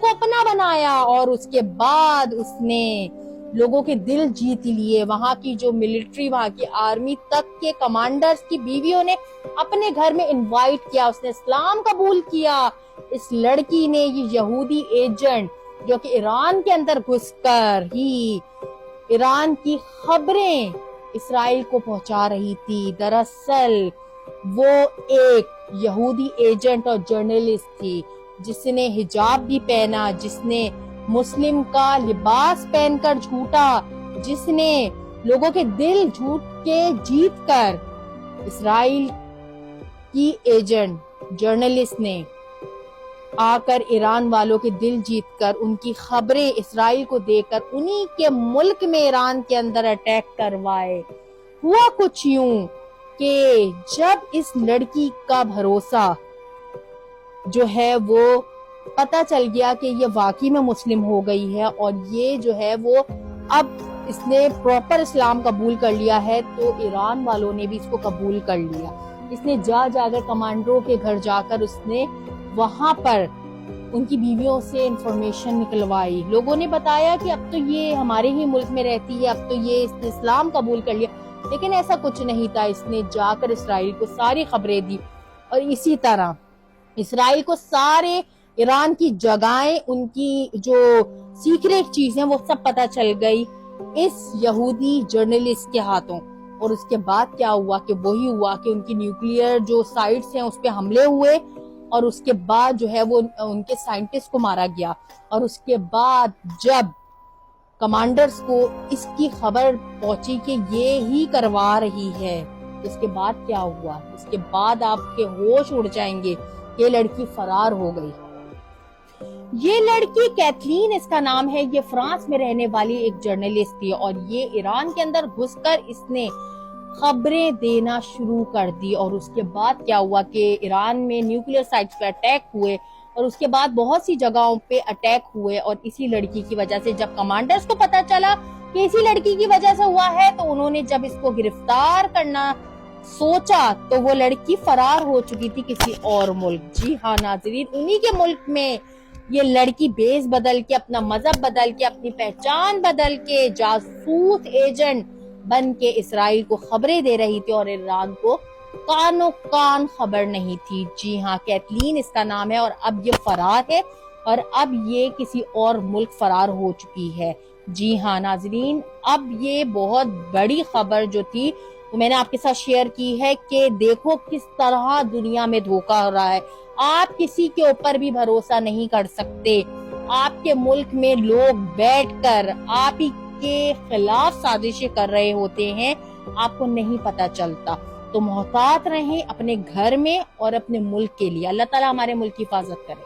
کو اپنا بنایا اور اس کے بعد اس نے لوگوں کے دل جیت لیے. وہاں کی جو ملٹری، وہاں کی آرمی تک کے کمانڈرز کی بیویوں نے اپنے گھر میں انوائٹ کیا. اس نے اسلام قبول کیا. اس لڑکی نے یہ یہودی ایجنٹ جو کہ ایران کے اندر گھس کر ہی ایران کی خبریں اسرائیل کو پہنچا رہی تھی، دراصل وہ ایک یہودی ایجنٹ اور جرنلسٹ تھی جس نے حجاب بھی پہنا، جس نے مسلم کا لباس پہن کر جھوٹا، جس نے لوگوں کے دل جھوٹ کے جیت کر اسرائیل کی ایجنٹ جرنلسٹ نے آ کر ایران والوں کے دل جیت کر ان کی خبریں اسرائیل کو دے کر انہی کے ملک میں ایران کے اندر اٹیک کروائے. ہوا کچھ یوں کہ جب اس لڑکی کا بھروسہ جو ہے وہ پتا چل گیا کہ یہ واقعی میں مسلم ہو گئی ہے اور یہ جو ہے وہ اب اس نے پراپر اسلام قبول کر لیا ہے، تو ایران والوں نے بھی اس کو قبول کر لیا. اس نے جا کر کمانڈروں کے گھر جا کر اس نے وہاں پر ان کی بیویوں سے انفارمیشن نکلوائی. لوگوں نے بتایا کہ اب تو یہ ہمارے ہی ملک میں رہتی ہے، اب تو یہ اس نے اسلام قبول کر لیا، لیکن ایسا کچھ نہیں تھا. اس نے جا کر اسرائیل کو ساری خبریں دی اور اسی طرح اسرائیل کو سارے ایران کی جگہیں، ان کی جو سیکریٹ چیزیں وہ سب پتہ چل گئی اس یہودی جرنلسٹ کے ہاتھوں. اور اس کے بعد کیا ہوا کہ وہی ہوا کہ ان کی نیوکلیئر جو سائٹس ہیں اس پہ حملے ہوئے اور اس کے بعد جو ہے وہ ان کے سائنٹسٹ کو مارا گیا. اور اس کے بعد جب کمانڈرز کو اس کی خبر پہنچی کہ یہ ہی کروا رہی ہے، اس کے بعد کیا ہوا؟ اس کے بعد آپ کے ہوش اڑ جائیں گے. یہ لڑکی فرار ہو گئی. یہ لڑکی کیتھلین اس کا نام ہے. یہ فرانس میں رہنے والی ایک جرنلسٹ تھی اور یہ ایران کے اندر گھس کر اس نے خبریں دینا شروع کر دی. اور اس کے بعد کیا ہوا کہ ایران میں نیوکلیئر سائٹس پہ اٹیک ہوئے اور اس کے بعد بہت سی جگہوں پہ اٹیک ہوئے. اور اسی لڑکی کی وجہ سے جب کمانڈرز کو پتا چلا کہ اسی لڑکی کی وجہ سے ہوا ہے تو انہوں نے جب اس کو گرفتار کرنا سوچا تو وہ لڑکی فرار ہو چکی تھی کسی اور ملک. جی ہاں ناظرین، انہی کے ملک میں یہ لڑکی بیس بدل کے، اپنا مذہب بدل کے، اپنی پہچان بدل کے جاسوس ایجنٹ بن کے اسرائیل کو خبریں دے رہی تھی اور ایران کو کانوں کان خبر نہیں تھی. جی ہاں، کیتھلین اس کا نام ہے اور اب یہ فرار ہے اور اب یہ کسی اور ملک فرار ہو چکی ہے. جی ہاں ناظرین، اب یہ بہت بڑی خبر جو تھی وہ میں نے آپ کے ساتھ شیئر کی ہے کہ دیکھو کس طرح دنیا میں دھوکہ ہو رہا ہے. آپ کسی کے اوپر بھی بھروسہ نہیں کر سکتے. آپ کے ملک میں لوگ بیٹھ کر آپ ہی کے خلاف سازشیں کر رہے ہوتے ہیں، آپ کو نہیں پتا چلتا. تو محتاط رہیں اپنے گھر میں اور اپنے ملک کے لیے. اللہ تعالیٰ ہمارے ملک کی حفاظت کرے.